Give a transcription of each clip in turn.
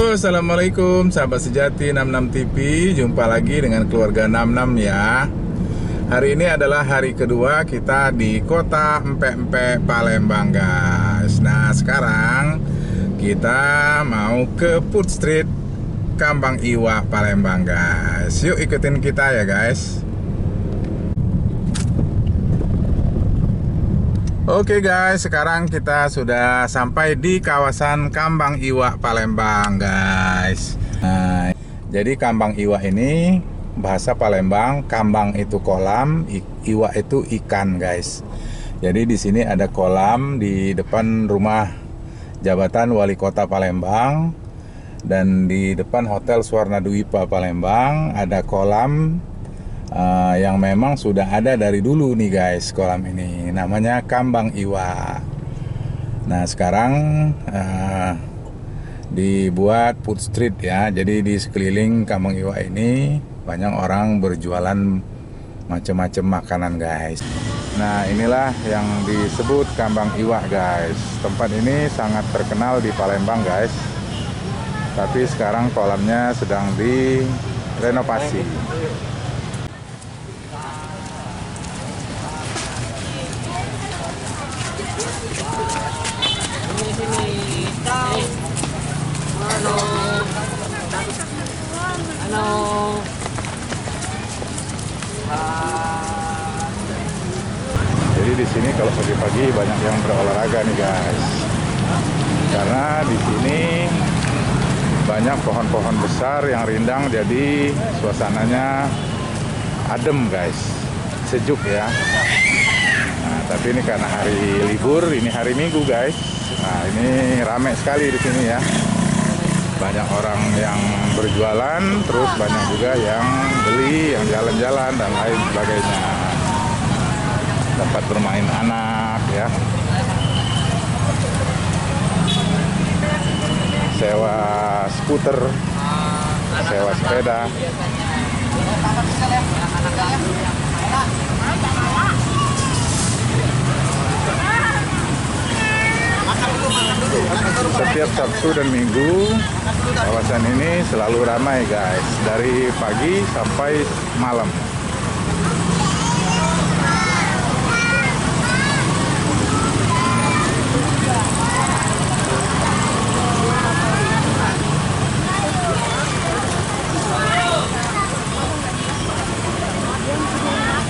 Halo, assalamualaikum sahabat sejati 66 TV. Jumpa lagi dengan keluarga 66 ya. Hari ini adalah hari kedua kita di kota Empek-Empek Palembang guys. Nah sekarang kita mau ke Food Street Kambang Iwak Palembang guys. Yuk ikutin kita ya guys. Oke guys, sekarang kita sudah sampai di kawasan Kambang Iwak Palembang guys. Nah, jadi Kambang Iwak ini bahasa Palembang, kambang itu kolam, iwak itu ikan guys. Jadi di sini ada kolam di depan rumah jabatan Wali Kota Palembang, dan di depan Hotel Swarna Dwipa Palembang ada kolam yang memang sudah ada dari dulu nih guys. Kolam ini namanya Kambang Iwak. Nah sekarang dibuat food street ya. Jadi di sekeliling Kambang Iwak ini banyak orang berjualan macam-macam makanan guys. Nah inilah yang disebut Kambang Iwak guys. Tempat ini sangat terkenal di Palembang guys. Tapi sekarang kolamnya sedang direnovasi. Jadi di sini kalau pagi-pagi banyak yang berolahraga nih guys. Karena di sini banyak pohon-pohon besar yang rindang, jadi suasananya adem guys, sejuk ya. Nah, tapi ini karena hari libur, ini hari Minggu guys. Nah, ini ramai sekali di sini ya. Banyak orang yang berjualan, terus banyak juga yang beli, yang jalan-jalan dan lain sebagainya. Tempat bermain anak ya. Sewa skuter, sewa sepeda. Setiap Sabtu dan Minggu kawasan ini selalu ramai guys, dari pagi sampai malam.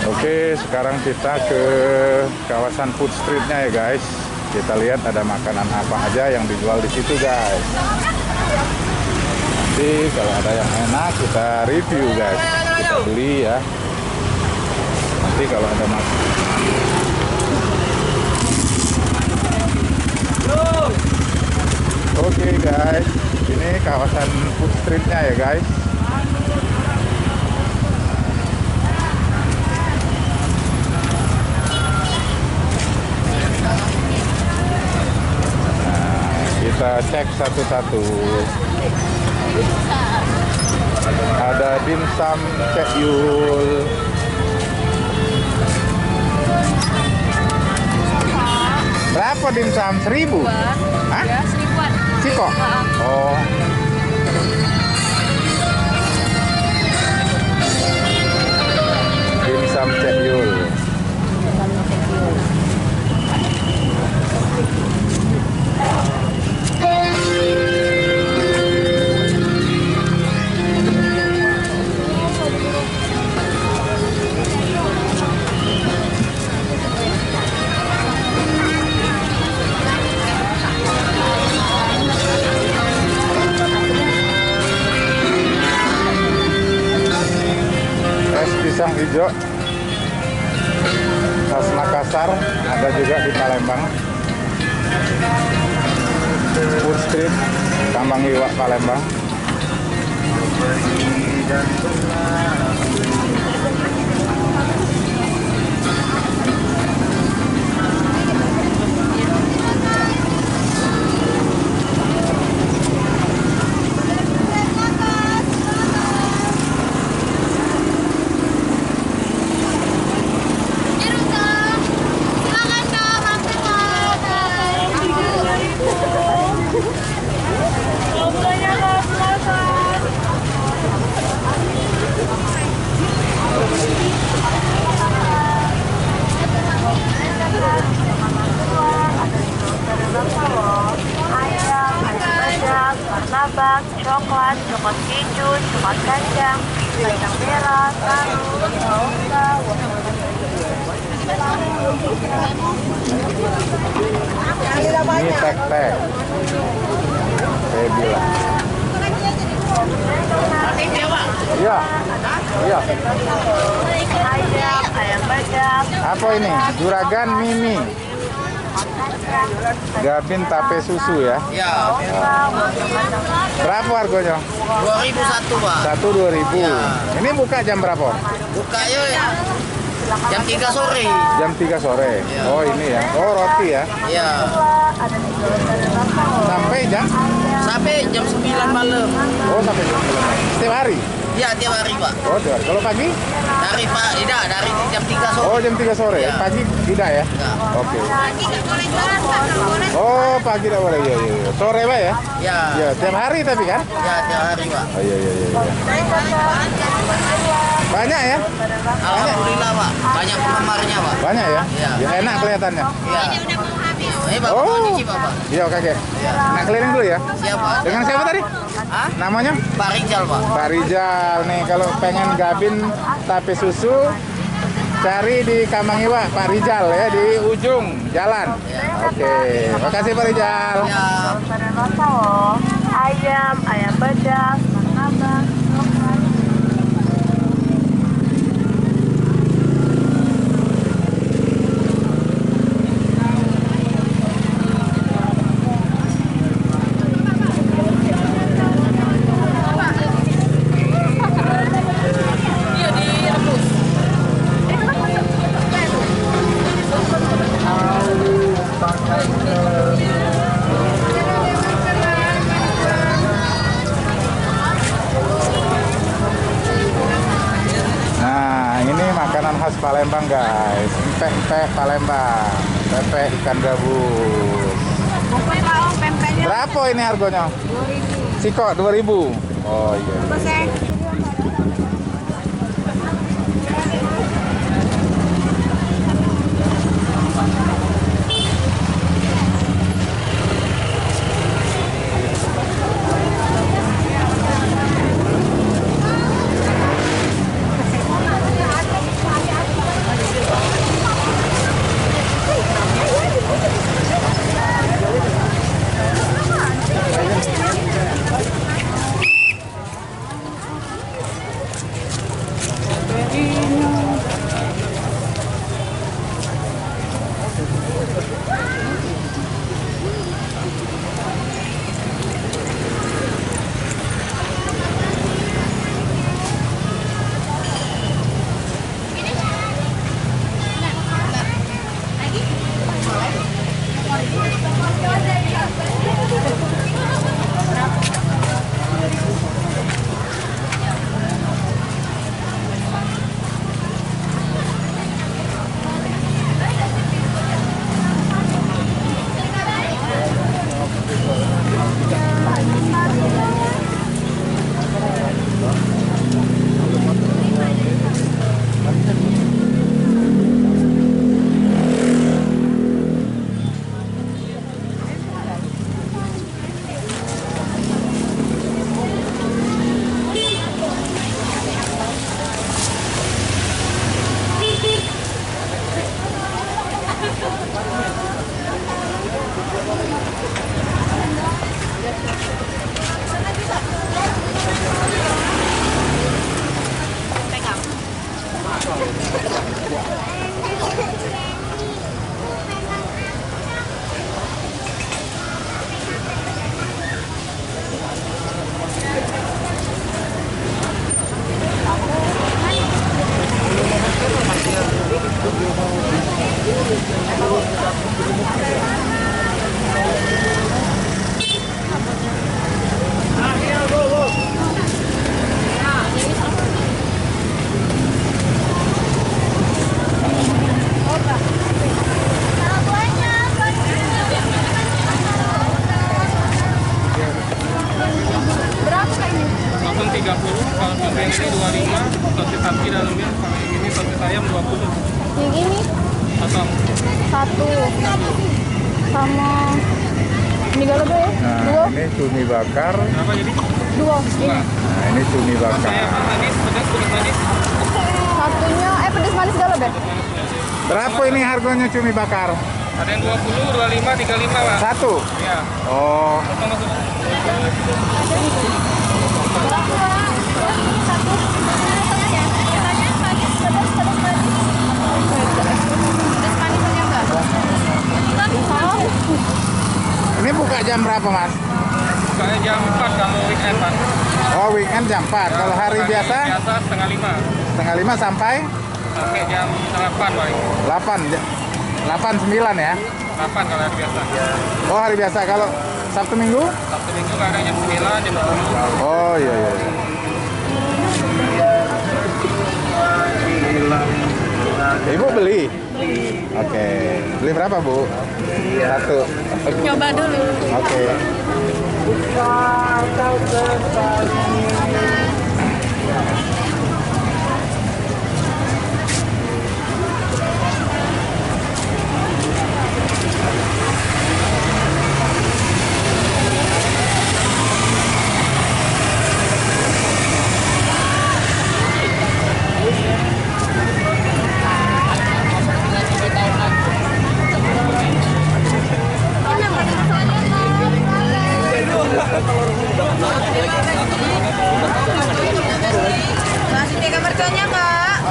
Oke, sekarang kita ke kawasan food streetnya ya guys. Kita lihat ada makanan apa aja yang dijual di situ guys. Nanti kalau ada yang enak kita review guys, kita beli ya. Nanti kalau ada makanan. Oke guys, ini kawasan food streetnya ya guys. Kita cek satu-satu. Ada dimsum Cek Yul. Berapa dimsum? 1.000? Hah? Ya, 1.000-an. Ciko? Oh. Dimsum Cek Yul. Pisang hijau khas Makassar ada juga di Palembang. Food Street Kambang Iwak Palembang. Silakan Kak, mampir Kak. coklat, coklat keju, coklat kacang merah, tahu, Ini tek-tek. Saya bilang. Iya. Iya. ayam badam, Apa ini? Juragan Mimi. Gabin tape susu ya. Ya, Berapa harganya? 2001 Pak. Satu 2.000. Ya. Ini buka jam berapa? Bukanya ya jam 3 sore. Jam 3 sore. Ya. Oh ini ya. Oh roti ya. Ya, Sampai jam? sampai jam 9 malam. Oh sampai jam 9. Setiap hari? Ya, tiap hari Pak. Oh tiap hari. Kalau pagi? Dari Pak, tidak dari jam 3 sore. Oh jam 3 sore. Ya. Pagi tidak ya? Ya. Oke. Oh pagi tidak boleh. Iya iya. Iya. Sore Pak ya? Ya, Ya tiap hari tapi kan? ya tiap hari Pak. Oh iya iya iya. Iya. Banyak ya? Alhamdulillah Pak, banyak penggemarnya Pak. Banyak ya? Iya. Ya, enak kelihatannya. Ya. Ini Bapak Oh. mau nyicip Pak? Iya kakek. Nah keliling dulu ya. Siapa? Dengan siapa tadi? Hah? Namanya? Pak Rijal Pak. Pak Rijal nih kalau pengen gabin tape susu cari di Kambang Iwa Pak Rijal ya di ujung jalan. Oke, makasih Pak Rijal. Ya. ayam badam, martabak, coklat. Nah, ini makanan khas Palembang guys. Empek-empek Palembang. Pempek ikan gabus. Berapa ini harganya? 2.000. Siko 2.000. Oh iya. Yang ini satu sama ini gak lebih ya? Nah, Dua. ini cumi bakar Dua. Ini. Nah, ini cumi bakar. Satunya, pedas manis gak lo, Beb? Berapa ini harganya cumi bakar? Ada yang 20, 25, 35 Pak. Satu? Iya. Oh, ini buka jam berapa, Mas? Bukanya jam 4 kalau weekend Pak. Oh, weekend jam 4. Kalau hari biasa? Biasa setengah 5 Setengah 5 sampai sampai jam 8 Pak. 8. 8, 9 ya? 8 kalau hari biasa. Oh, hari biasa. Kalau Sabtu Minggu? Sabtu Minggu kadang jam 9, jam 10. Oh, iya, iya. Ibu beli? Oke. Beli berapa, Bu? Satu. Coba dulu. Oke. Masih tiga mertuanya, Kak.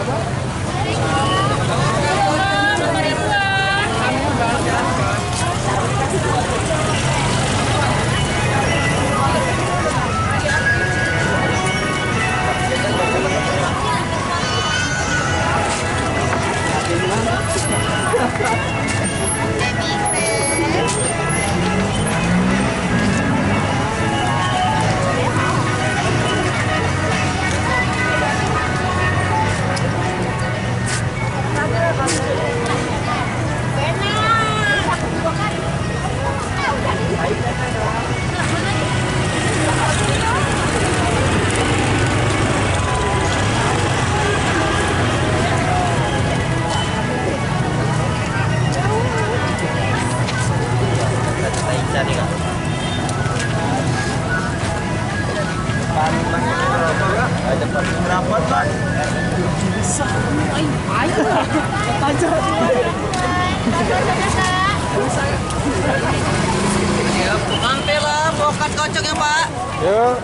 Mampir lah, bokat kocok ya Pak. Yuk.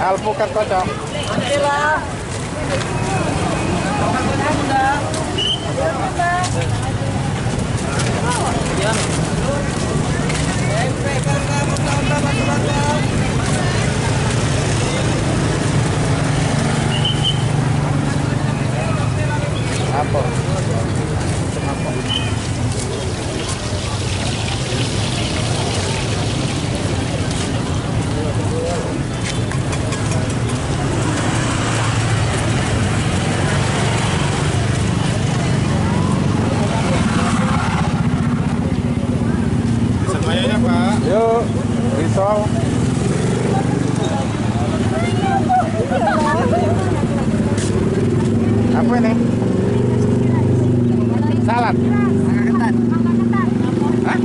Alpukat kocok. Mampir lah. Apa? Semuanya Pak. Yuk. Risol. Apa ini? Salad. Hah?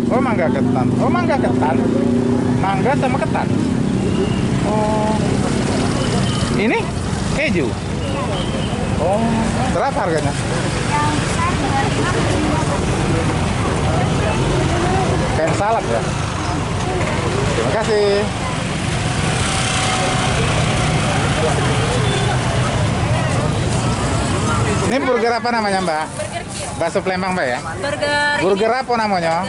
Oh, mangga ketan. Oh, mangga ketan. Mangga sama ketan. Oh. Ini keju. Oh, berapa harganya? Kayak salad ya. Terima kasih. Ini burger apa namanya, Mbak? Bakso Palembang, Mbak ya? Burger apa namanya?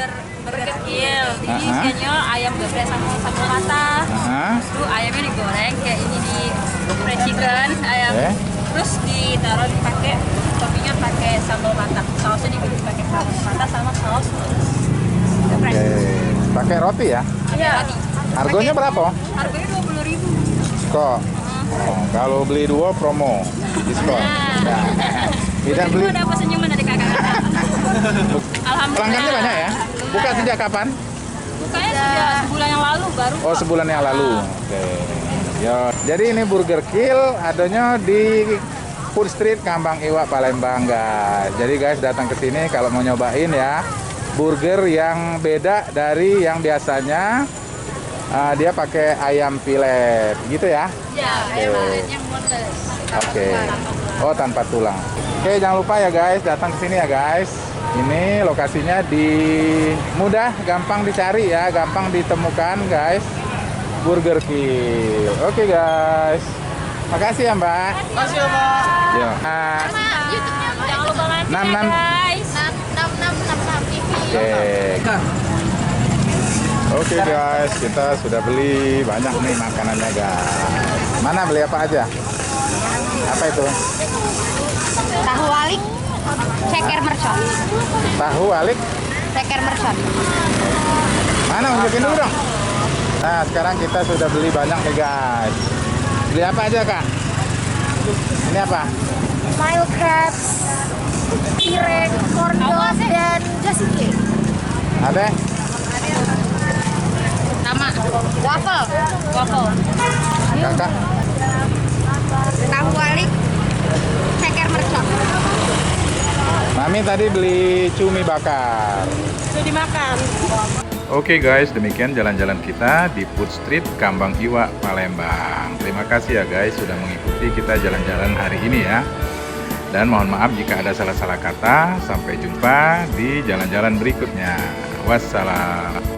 Burger kill. Ini Aha. isinya ayam geprek sama sambal mata. Hah? Terus ayamnya digoreng kayak ini di fried chicken ayam. Oke. Terus ditaruh dipakai toppingnya pakai sambal mata. Sausnya dibikin pakai sambal mata sama saus geprek. Oke. Pakai roti ya? Iya. Harganya berapa? Harganya 20.000. Kok? Oh, kalau beli dua promo diskon. Ya. Tidak beli. Itu dapat senyuman dari kakak-kakak. Alhamdulillah. Pelanggannya banyak ya? Buka sejak kapan? Bukanya sudah sebulan yang lalu baru. Oh, sebulan yang lalu. Oke. Ya, jadi ini Burger Kill adanya di Food Street Kambang Iwak Palembang, guys. Jadi guys datang ke sini kalau mau nyobain ya burger yang beda dari yang biasanya Dia pakai ayam pilet, gitu ya? Ya, ayam pilet yang boneless. Oke. Oh, tanpa tulang. Oke, jangan lupa ya guys, datang ke sini ya guys. Ini lokasinya mudah, gampang dicari ya, gampang ditemukan guys. Burger Kill. Oke guys. Makasih ya Mbak. Makasih ya, Pak. Ya. YouTube-nya jangan lupa like Nam, ya nam. guys. 6666 TV. Oke. Oke guys, kita sudah beli banyak nih makanannya guys. Mana beli apa aja? Apa itu? Tahu walik, ceker mercon. Tahu alik. Ceker mercon. Mana unjukin dulu dong. Nah, sekarang kita sudah beli banyak nih guys. Beli apa aja Kak? Ini apa? Smile crabs, pireng, corn dog, dan jasike. Ada? Sama waffle. Waffle. Kakak? Tahu walik, ceker mercon. Mami tadi beli cumi bakar. Itu dimakan. Oke guys, demikian jalan-jalan kita di Food Street Kambang Iwa, Palembang. Terima kasih ya guys sudah mengikuti kita jalan-jalan hari ini ya. Dan mohon maaf jika ada salah-salah kata. Sampai jumpa di jalan-jalan berikutnya. Wassalam.